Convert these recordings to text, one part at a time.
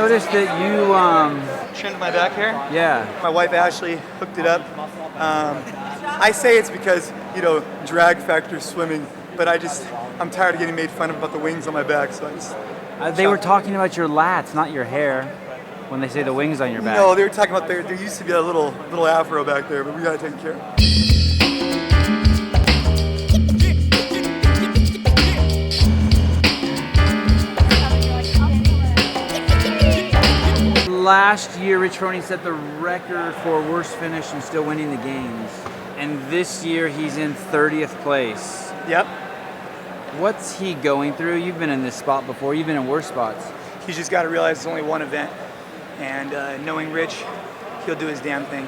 noticed that you, Trimmed my back hair. yeah. My wife Ashley hooked it up. I say it's because, drag factor swimming, but I'm tired of getting made fun of about the wings on my back, so I just... They were talking about your lats, not your hair, when they say the wings on your back. No, they were talking about there used to be a little afro back there, but we got to take care of it. Last year, Rich Froning set the record for worst finish and still winning the games. And this year, he's in 30th place. Yep. What's he going through? You've been in this spot before. You've been in worse spots. He's just got to realize it's only one event. And knowing Rich, he'll do his damn thing.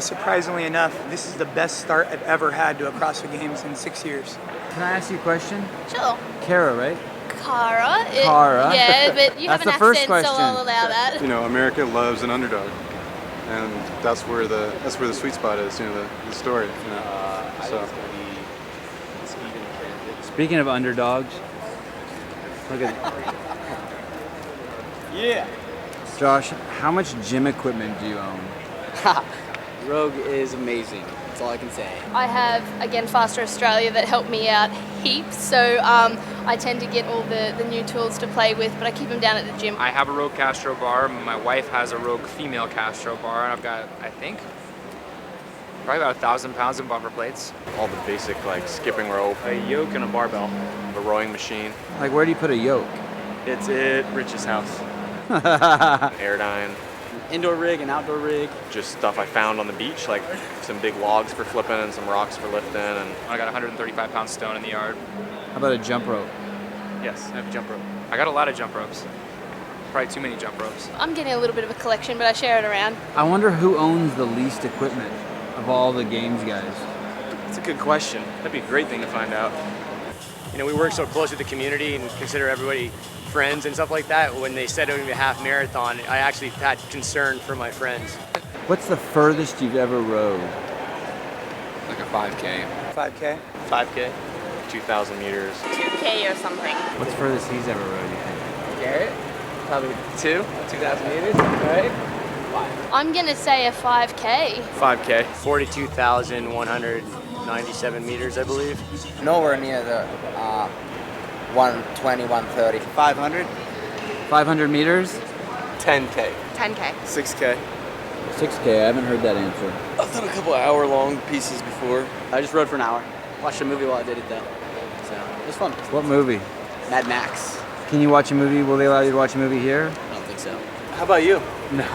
Surprisingly enough, this is the best start I've ever had to a CrossFit Games in 6 years. Can I ask you a question? Sure. Kara, right? Cara. Cara. Yeah, but you have That's an the first accent, so question. I'll allow that. America loves an underdog, and that's where the sweet spot is. The story. So. Speaking of underdogs, look at. Yeah. Josh, how much gym equipment do you own? Rogue is amazing. That's all I can say. I have, again, Faster Australia that helped me out heaps, so I tend to get all the new tools to play with, but I keep them down at the gym. I have a Rogue Castro bar. My wife has a Rogue female Castro bar, and I've got, I think, probably about 1,000 pounds of bumper plates. All the basic, like skipping rope, A yoke and a barbell. the rowing machine. Like, where do you put a yoke? It's at Rich's house. Airdyne. Indoor rig and outdoor rig. Just stuff I found on the beach, like some big logs for flipping and some rocks for lifting. And I got a 135-pound stone in the yard. How about a jump rope? Yes, I have a jump rope. I got a lot of jump ropes. Probably too many jump ropes. I'm getting a little bit of a collection, but I share it around. I wonder who owns the least equipment of all the games guys. it's a good question. That'd be a great thing to find out. We work so close with the community and consider everybody friends and stuff like that. When they said it would be a half marathon, I actually had concern for my friends. What's the furthest you've ever rowed? Like a 5K. 5K? 5K. 2,000 meters. 2K or something. What's the furthest he's ever rowed, you think? Garrett? Probably 2,000 meters, right? I'm going to say a 5K. 5K. 42,197 meters, I believe. Nowhere near the 120, 130. 500? 500 meters? 10K. 10K. 6K. 6K, I haven't heard that answer. I've done a couple of hour-long pieces before. I just rode for an hour. Watched a movie while I did it though. So it was fun. What movie? Mad Max. Can you watch a movie? Will they allow you to watch a movie here? I don't think so. How about you? No.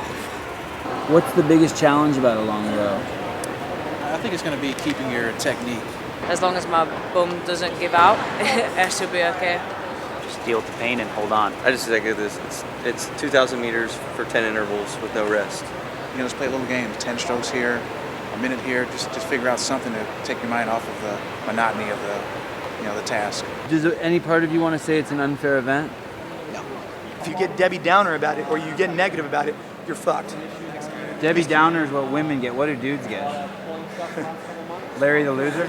What's the biggest challenge about a long row? I think it's going to be keeping your technique. As long as my bum doesn't give out, I should be okay. Just deal with the pain and hold on. I just think of this. It's 2,000 meters for 10 intervals with no rest. Let's play a little game. 10 strokes here, a minute here. Just figure out something to take your mind off of the monotony of the task. Does any part of you want to say it's an unfair event? No. If you get Debbie Downer about it or you get negative about it, you're fucked. Debbie Downer is what women get. What do dudes get? Larry the loser?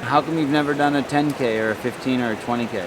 How come you've never done a 10K or a 15 or a 20K?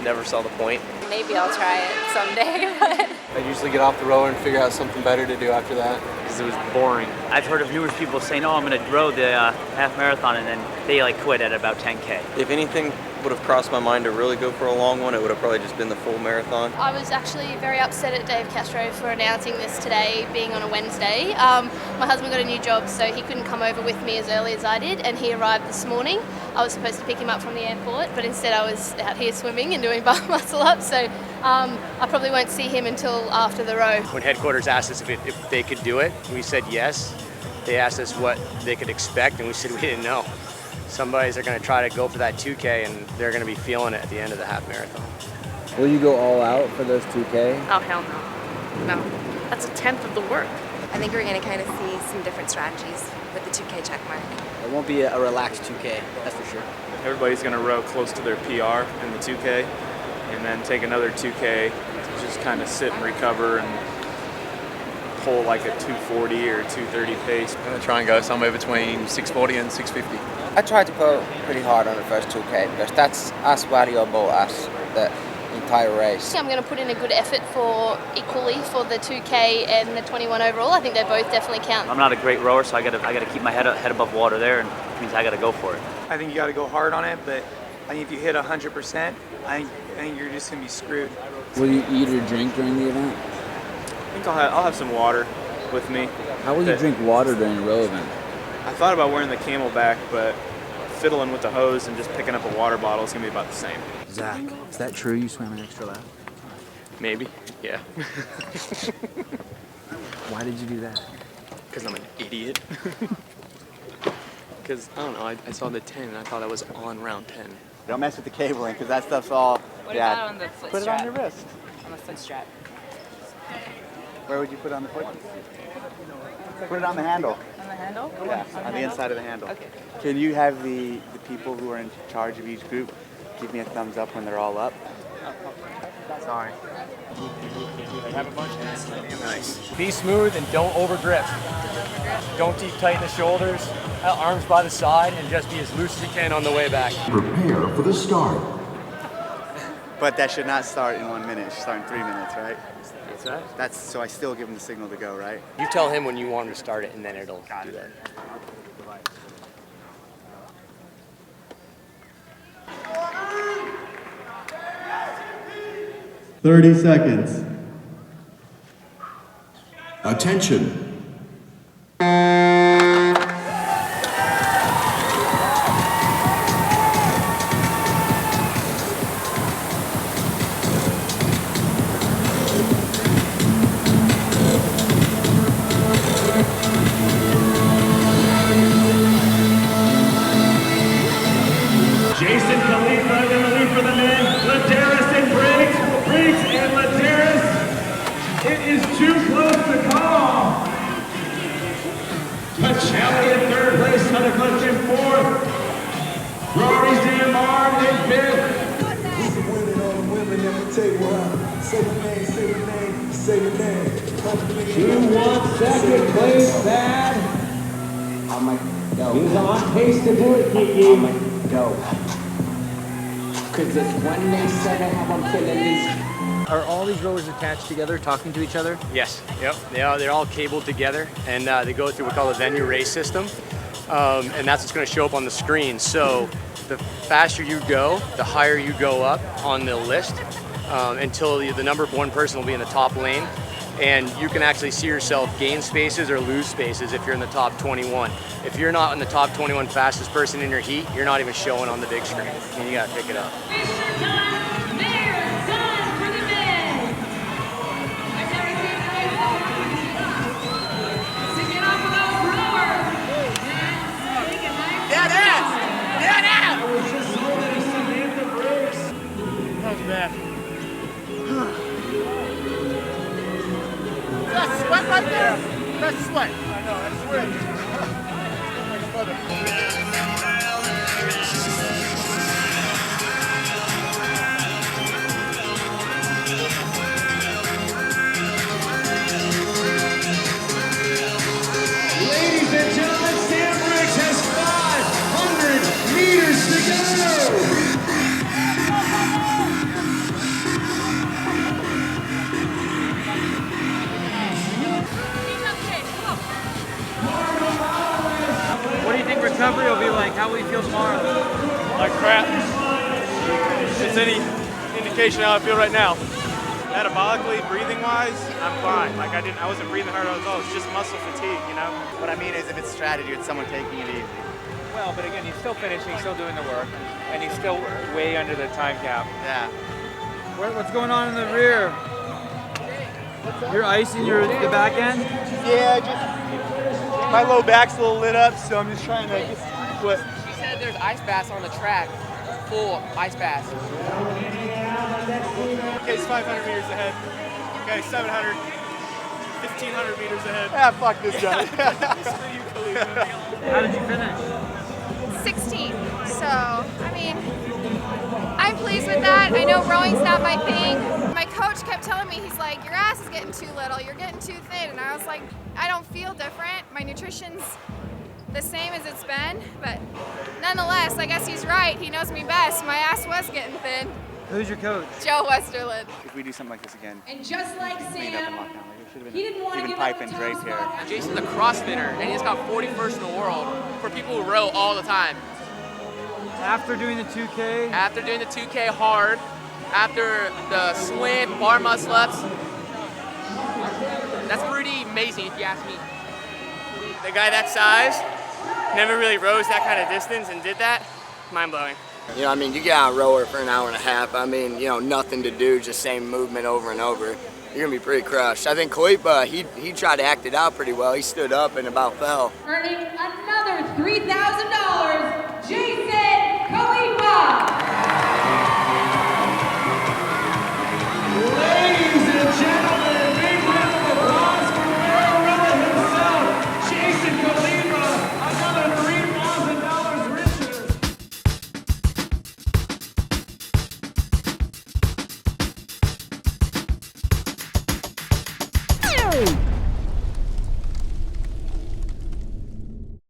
Never saw the point. Maybe I'll try it someday. But I usually get off the rower and figure out something better to do after that. Because it was boring. I've heard of numerous people saying, "Oh, I'm going to row the half marathon," and then they quit at about 10K. If anything would have crossed my mind to really go for a long one, it would have probably just been the full marathon. I was actually very upset at Dave Castro for announcing this today, being on a Wednesday. My husband got a new job, so he couldn't come over with me as early as I did, and he arrived this morning. I was supposed to pick him up from the airport, but instead I was out here swimming and doing bar muscle ups, so I probably won't see him until after the row. When headquarters asked us if they could do it, we said yes. They asked us what they could expect, and we said we didn't know. Some guys are going to try to go for that 2K, and they're going to be feeling it at the end of the half marathon. Will you go all out for those 2K? oh hell no. No. That's a tenth of the work. I think we're going to kind of see some different strategies with the 2K check mark. It won't be a relaxed 2K, that's for sure. Everybody's going to row close to their PR in the 2K, and then take another 2K to just kind of sit and recover and pull like a 240 or 230 pace. I'm going to try and go somewhere between 640 and 650. I tried to go pretty hard on the first 2K because that's as valuable as the entire race? I'm going to put in a good effort for equally for the 2K and the 21 overall. I think they both definitely count. I'm not a great rower, so I gotta keep my head above water there, and it means I gotta go for it. I think you got to go hard on it, but I think if you hit 100%, I think you're just going to be screwed. Will you eat or drink during the event? I think I'll have some water with me. How will you drink water during a row event? I thought about wearing the Camelback, but fiddling with the hose and just picking up a water bottle is going to be about the same. Zach, is that true you swam an extra lap? Maybe, yeah. Why did you do that? Because I'm an idiot. Because, I don't know, I saw the 10 and I thought I was on round 10. Don't mess with the cabling, because that stuff's all... What about on the foot Put strap? it on your wrist. On the foot strap. Where would you put it on the foot? Put it on the handle. On the handle? Yeah, on the inside of the handle. Okay. Can you have the people who are in charge of each group give me a thumbs up when they're all up? Sorry. Have a bunch of nice. Be smooth and don't over grip. Don't deep tighten the shoulders, arms by the side, and just be as loose as you can on the way back. Prepare for the start. But that should not start in 1 minute. It should start in 3 minutes, right? What's that? That's so I still give him the signal to go, right? You tell him when you want him to start it, and then it'll do that. 30 seconds. Attention. Jason Khalifa in the lead for the men. Ladarius and Briggs and Ladarius. It is too close to call. Pacelli in third place, Sutherland in fourth. Rory Zamar in fifth. Who wants second place, Thad? I'm like, no. He's on pace to do it, Kiki. I'm like, no. Because it's when they said I have them feeling these. Are all these rowers attached together, talking to each other? Yes. Yep. They're all cabled together, and they go through what we call a venue race system, and that's what's going to show up on the screen. So the faster you go, the higher you go up on the list, until the number one person will be in the top lane, and you can actually see yourself gain spaces or lose spaces if you're in the top 21. If you're not in the top 21 fastest person in your heat, you're not even showing on the big screen, and you got to pick it up. That's sweat right there? That's sweat. I know, that's sweat. Ladies and gentlemen, Sam Briggs has 500 meters to go. What do you think recovery will be like? How will you feel tomorrow? Like crap. If it's any indication how I feel right now. Metabolically, breathing-wise, I'm fine. Like I wasn't breathing hard at all. It's just muscle fatigue, you know. What I mean is if it's strategy, it's someone taking it easy. Well, but again, he's still finishing, he's still doing the work, and he's still way under the time cap. Yeah. What's going on in the rear? You're icing the back end? Yeah, just my low back's a little lit up, so I'm just trying to get what. She said there's ice baths on the track, full ice baths. Okay, it's 500 meters ahead. Okay, 700, 1,500 meters ahead. Ah, fuck this guy. Screw you, Khalifa. How did you finish? 16. So, I mean, I'm pleased with that. I know rowing's not my thing. My coach kept telling me, he's like, your ass is getting too little, you're getting too thin. And I was like, I don't feel different. My nutrition's the same as it's been. But nonetheless, I guess he's right. He knows me best. My ass was getting thin. Who's your coach? Joe Westerland. If we do something like this again, And just like clean up and Sam, lock down. Like, it should have he been didn't want to even give pipe up and the drape top here. spot. Jason's a CrossFitter, and he's got 41st in the world for people who row all the time. After doing the 2K? After doing the 2K hard, after the swim, bar muscle ups, that's pretty amazing if you ask me. The guy that size never really rows that kind of distance and did that, mind-blowing. You know, I mean, you get out a rower for an hour and a half. I mean, you know, nothing to do, just same movement over and over. You're gonna be pretty crushed. I think Khalifa, he tried to act it out pretty well. He stood up and about fell. Earning another $3,000, Jason Khalifa. Ladies and gentlemen, big round of applause for Barbarella himself, Jason Khalifa, another $3,000 richer.